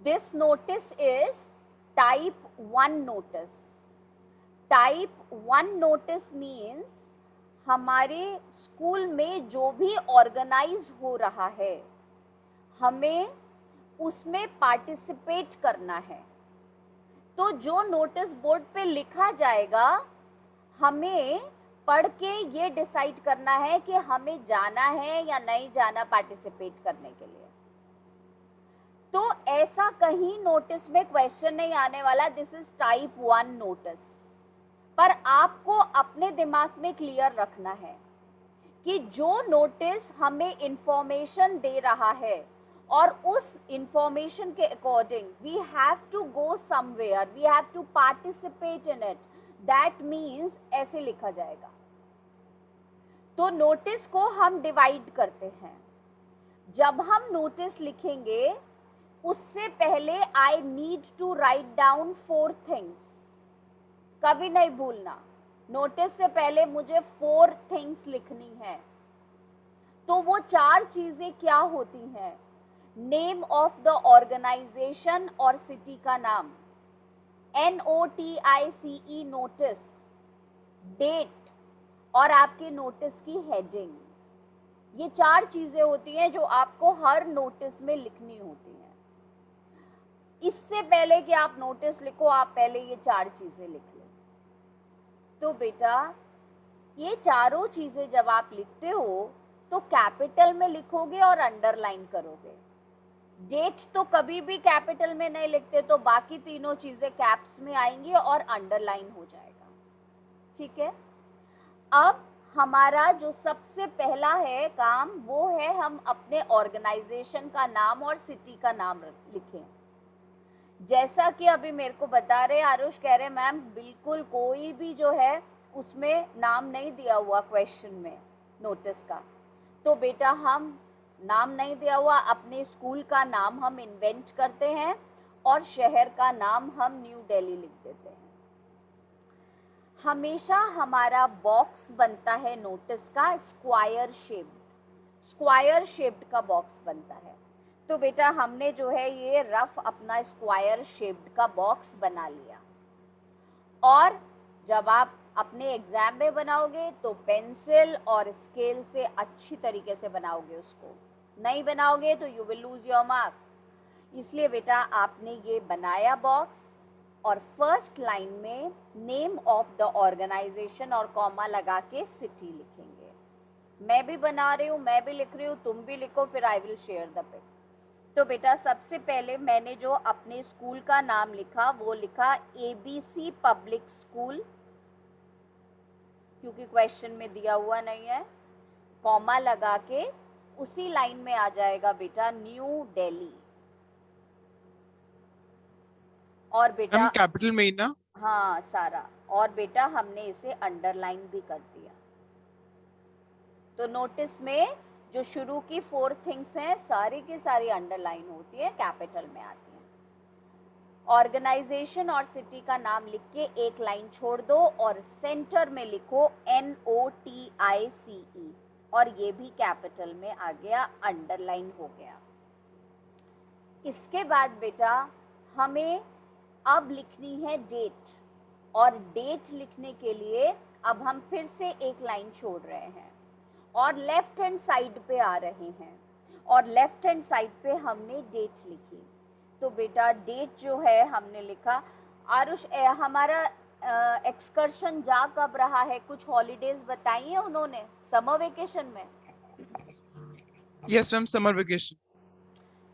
This notice is type 1 notice. Type 1 notice means हमारे school में जो भी ऑर्गेनाइज हो रहा है हमें उसमें पार्टिसिपेट करना है। तो जो नोटिस बोर्ड पे लिखा जाएगा हमें पढ़ के ये डिसाइड करना है कि हमें जाना है या नहीं जाना पार्टिसिपेट करने के लिए। तो ऐसा कहीं नोटिस में क्वेश्चन नहीं आने वाला, दिस इज टाइप 1 नोटिस। पर आपको अपने दिमाग में क्लियर रखना है कि जो नोटिस हमें इंफॉर्मेशन दे रहा है और उस इंफॉर्मेशन के according we have to go somewhere, we have to participate in it, that means ऐसे लिखा जाएगा। तो नोटिस को हम डिवाइड करते हैं। जब हम नोटिस लिखेंगे उससे पहले I need to write down 4 things. कभी नहीं भूलना, नोटिस से पहले मुझे 4 थिंग्स लिखनी है। तो वो 4 चीजें क्या होती हैं? नेम ऑफ द ऑर्गेनाइजेशन और सिटी का नाम, NOTICE नोटिस, डेट और आपके नोटिस की हेडिंग। ये 4 चीजें होती हैं जो आपको हर नोटिस में लिखनी होती हैं। इससे पहले कि आप नोटिस लिखो आप पहले ये 4 चीजें लिख लें। तो बेटा ये चारों चीजें जब आप लिखते हो तो कैपिटल में लिखोगे और अंडरलाइन करोगे। डेट तो कभी भी कैपिटल में नहीं लिखते, तो बाकी तीनों चीजें कैप्स में आएंगी और अंडरलाइन हो जाएगा। ठीक है, अब हमारा जो सबसे पहला है काम वो है हम अपने ऑर्गेनाइजेशन का नाम और सिटी का नाम लिखें। जैसा कि अभी मेरे को बता रहे आरुष, कह रहे मैम बिल्कुल कोई भी जो है उसमें नाम नहीं दिया हुआ क्वेश्चन में नोटिस का। तो बेटा हम नाम नहीं दिया हुआ, अपने स्कूल का नाम हम इन्वेंट करते हैं और शहर का नाम हम न्यू दिल्ली लिख देते हैं। हमेशा हमारा बॉक्स बनता है नोटिस का स्क्वायर शेप्ड का बॉक्स बनता है। तो बेटा हमने जो है ये रफ अपना स्क्वायर शेप्ड का बॉक्स बना लिया। और जब आप अपने एग्जाम में बनाओगे तो पेंसिल और स्केल से अच्छी तरीके से बनाओगे, उसको नहीं बनाओगे तो you will lose your mark. इसलिए बेटा आपने ये बनाया बॉक्स और फर्स्ट लाइन में नेम ऑफ द ऑर्गेनाइजेशन और कॉमा लगा के सिटी लिखेंगे। मैं भी बना रही हूँ, मैं भी लिख रही हूँ, तुम भी लिखो, फिर I will share the pic. तो बेटा सबसे पहले मैंने जो अपने स्कूल का नाम लिखा वो लिखा ABC पब्लिक स्कूल, क्योंकि क्वेश्चन में दिया हुआ नहीं है। कॉमा लगा के उसी लाइन में आ जाएगा बेटा न्यू दिल्ली। और बेटा हम कैपिटल में ही ना? हाँ सारा, और बेटा हमने इसे अंडरलाइन भी कर दिया। तो नोटिस में जो शुरू की 4 थिंग्स हैं सारी की सारी अंडरलाइन होती है, कैपिटल में आती हैं। ऑर्गेनाइजेशन और सिटी का नाम लिख के एक लाइन छोड़ दो और सेंटर में लिखो NOTICE और ये भी कैपिटल में आ गया, अंडरलाइन हो गया। इसके बाद बेटा हमें अब लिखनी है डेट, और डेट लिखने के लिए अब हम फिर से एक लाइन छोड़ रहे हैं और लेफ्ट हैंड साइड पे आ रहे हैं और लेफ्ट हैंड साइड पे हमने डेट लिखी। तो बेटा डेट जो है हमने लिखा। आरुष हमारा एक्सकर्शन जा कब रहा है? कुछ हॉलीडेज बताई है उन्होंने समर वेकेशन में? Yes ma'am, summer vacation.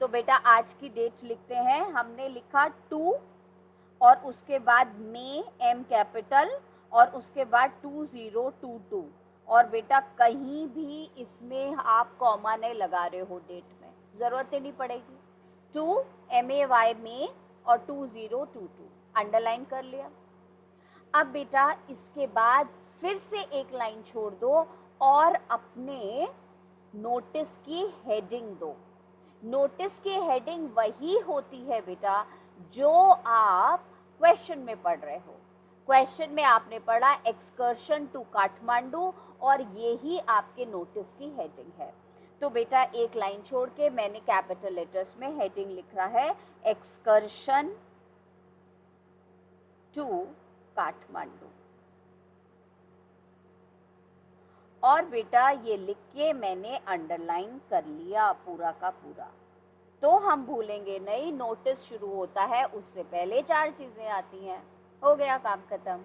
तो बेटा आज की डेट लिखते हैं। हमने लिखा 2 और उसके बाद मई M कैपिटल और उसके बाद 2022। और बेटा कहीं भी इसमें आप कॉमा नहीं लगा रहे हो, डेट में जरूरत ही नहीं पड़ेगी। 2 MAY में और 2022 अंडरलाइन कर लिया। अब बेटा इसके बाद फिर से एक लाइन छोड़ दो और अपने नोटिस की हेडिंग दो। नोटिस की हेडिंग वही होती है बेटा जो आप क्वेश्चन में पढ़ रहे हो। क्वेश्चन में आपने पढ़ा एक्सकर्शन टू काठमांडू और यही आपके नोटिस की हेडिंग है। तो बेटा एक लाइन छोड़ के मैंने कैपिटल लेटर्स में हेडिंग लिख रहा है एक्सकर्शन टू काठमांडू। और बेटा ये लिख के मैंने अंडरलाइन कर लिया पूरा का पूरा। तो हम भूलेंगे नहीं, नोटिस शुरू होता है उससे पहले 4 चीजें आती हैं। हो गया काम खत्म।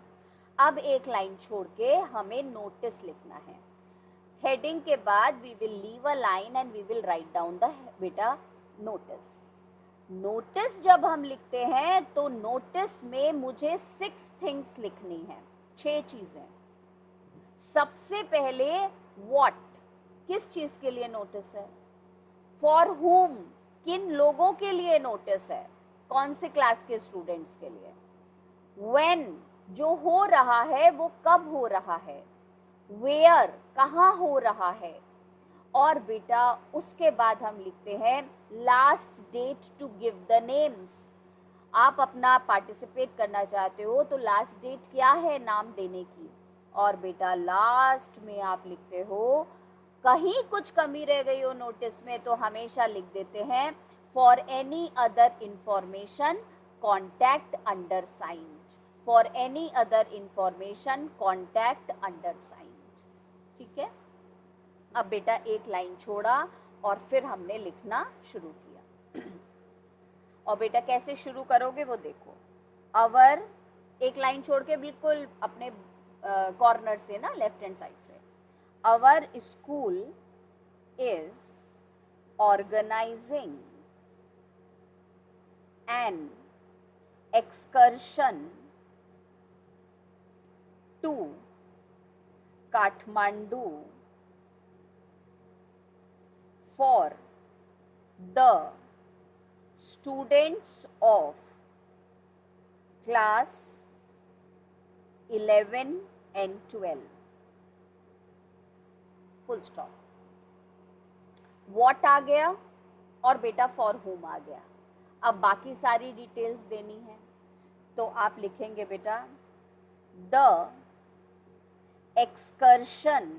अब एक लाइन छोड़ के हमें नोटिस लिखना है। हेडिंग के बाद we will leave a line and we will write down the बेटा नोटिस। नोटिस जब हम लिखते हैं तो नोटिस में मुझे 6 थिंग्स लिखनी है, 6 चीजें। सबसे पहले व्हाट, किस चीज के लिए नोटिस है। फॉर हुम, किन लोगों के लिए नोटिस है, कौन से क्लास के स्टूडेंट्स के लिए। व्हेन, जो हो रहा है वो कब हो रहा है। वेयर, कहाँ हो रहा है। और बेटा उसके बाद हम लिखते हैं last date to give the names. आप अपना पार्टिसिपेट करना चाहते हो तो लास्ट डेट क्या है नाम देने की। और बेटा लास्ट में आप लिखते हो, कहीं कुछ कमी रह गई हो नोटिस में तो हमेशा लिख देते हैं for any other information contact undersigned. For any other information contact undersigned. ठीक है। अब बेटा एक लाइन छोड़ा और फिर हमने लिखना शुरू किया। और बेटा कैसे शुरू करोगे वो देखो। अवर, एक लाइन छोड़ के बिल्कुल अपने कॉर्नर से ना, लेफ्ट हैंड साइड से। Our school is organising an excursion to Kathmandu for the students of class 11 and 12. Full stop. What आ गया और बेटा for whom आ गया। अब बाकी सारी डिटेल्स देनी है तो आप लिखेंगे बेटा the excursion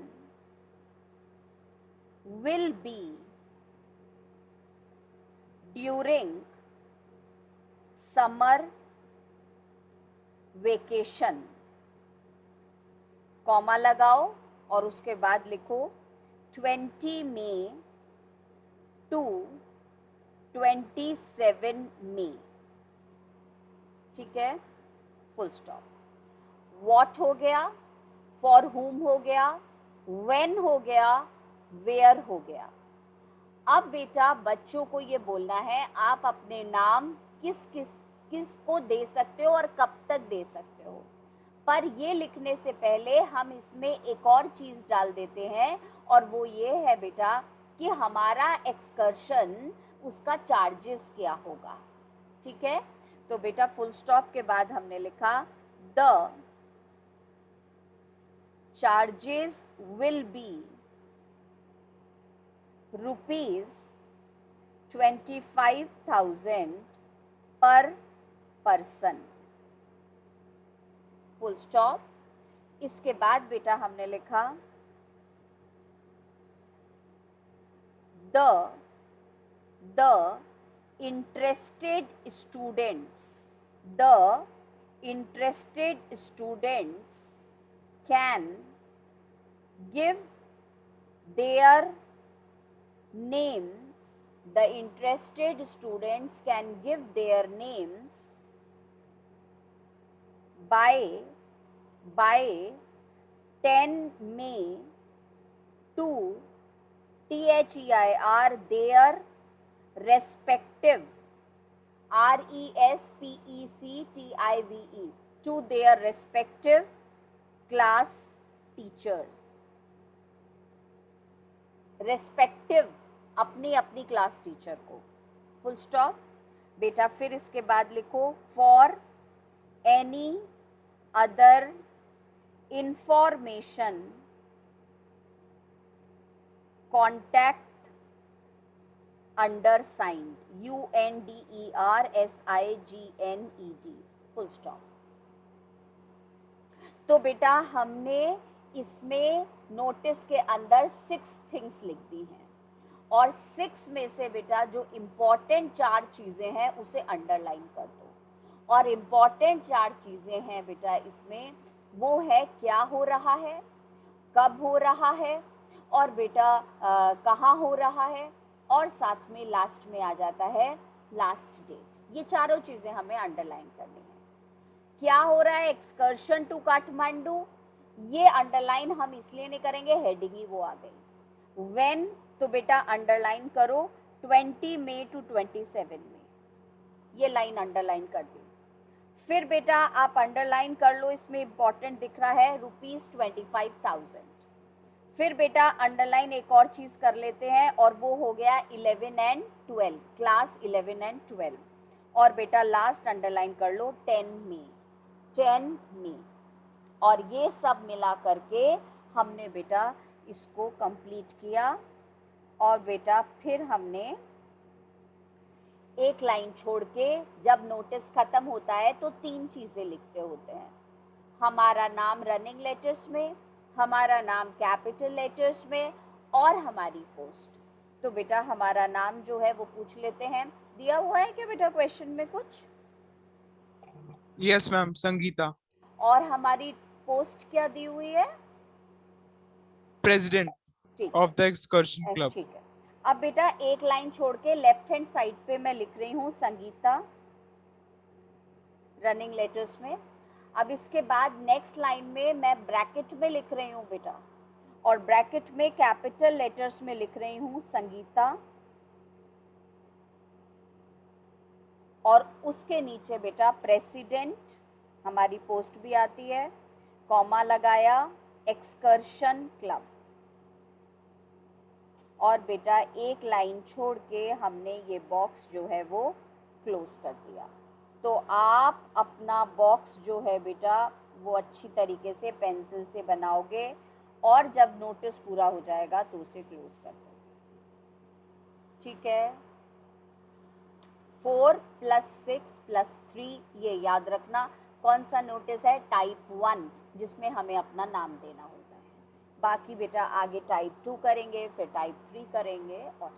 will be during summer vacation, comma लगाओ और उसके बाद लिखो 20 मई टू 27 मई। ठीक है, फुल स्टॉप। व्हाट हो गया, फॉर हुम हो गया, व्हेन हो गया, वेयर हो गया। अब बेटा बच्चों को ये बोलना है आप अपने नाम किस को दे सकते हो और कब तक दे सकते हो। पर ये लिखने से पहले हम इसमें एक और चीज डाल देते हैं और वो ये है बेटा कि हमारा एक्सकर्शन, उसका चार्जेस क्या होगा। ठीक है, तो बेटा फुल स्टॉप के बाद हमने लिखा द चार्जेस विल बी ₹25,000 पर पर्सन। Full stop. इसके बाद बेटा हमने लिखा the interested students can give their names, the interested students can give their names by 10 May to THEIR their respective RESPECTIVE to their respective class teachers। Respective, अपनी अपनी class teacher को। Full stop. बेटा फिर इसके बाद लिखो for any other information contact undersigned UNDERSIGNED। Full stop. तो बेटा हमने इसमें नोटिस के अंदर 6 थिंग्स लिख दी हैं। और 6 में से बेटा जो इम्पॉर्टेंट 4 चीज़ें हैं उसे अंडरलाइन कर दो। और इम्पॉर्टेंट 4 चीज़ें हैं बेटा इसमें, वो है क्या हो रहा है, कब हो रहा है, और बेटा कहाँ हो रहा है, और साथ में लास्ट में आ जाता है लास्ट डेट। ये चारों चीज़ें हमें अंडरलाइन करनी है। क्या हो रहा है, एक्सकर्शन टू काठमांडू, ये अंडरलाइन हम इसलिए नहीं करेंगे, हेडिंग ही वो आ गई। व्हेन, तो बेटा अंडरलाइन करो 20 मई टू 27 में, ये लाइन अंडरलाइन कर दी। फिर बेटा आप अंडरलाइन कर लो, इसमें इंपॉर्टेंट दिख रहा है ₹25,000। फिर बेटा अंडरलाइन एक और चीज़ कर लेते हैं, और वो हो गया 11 एंड 12, क्लास 11 एंड 12। और बेटा लास्ट अंडरलाइन कर लो 10 मई। और ये सब मिला करके हमने बेटा इसको कंप्लीट किया। और बेटा फिर हमने एक लाइन छोड़ के जब नोटिस खत्म होता है तो 3 चीज़ें लिखते होते हैं, हमारा नाम रनिंग लेटर्स में, हमारा नाम कैपिटल लेटर्स में, और हमारी पोस्ट। तो बेटा हमारा नाम जो है वो पूछ लेते हैं, दिया हुआ है क्या बेटा क्वेश्चन में कुछ? यस मैम, संगीता, और हमारी पोस्ट क्या दी हुई है? प्रेसिडेंट ठीक ऑफ द एक्सकर्शन है, क्लब। ठीक है। अब बेटा एक लाइन छोड़ के लेफ्ट हैंड साइड पे मैं लिख रही हूँ संगीता, रनिंग लेटर्स में। अब इसके बाद नेक्स्ट लाइन में मैं ब्रैकेट में लिख रही हूँ बेटा, और ब्रैकेट में कैपिटल लेटर्स में लिख रही हूँ संगीता, और उसके नीचे बेटा प्रेसिडेंट, हमारी पोस्ट भी आती है, कॉमा लगाया, एक्सकर्शन क्लब। और बेटा एक लाइन छोड़ के हमने ये बॉक्स जो है वो क्लोज कर दिया। तो आप अपना बॉक्स जो है बेटा वो अच्छी तरीके से पेंसिल से बनाओगे, और जब नोटिस पूरा हो जाएगा तो उसे क्लोज कर दोगे। ठीक है, 4 + 6 + 3, ये याद रखना। कौन सा नोटिस है? टाइप 1, जिसमें हमें अपना नाम देना होता है। बाकी बेटा आगे टाइप 2 करेंगे, फिर टाइप 3 करेंगे, और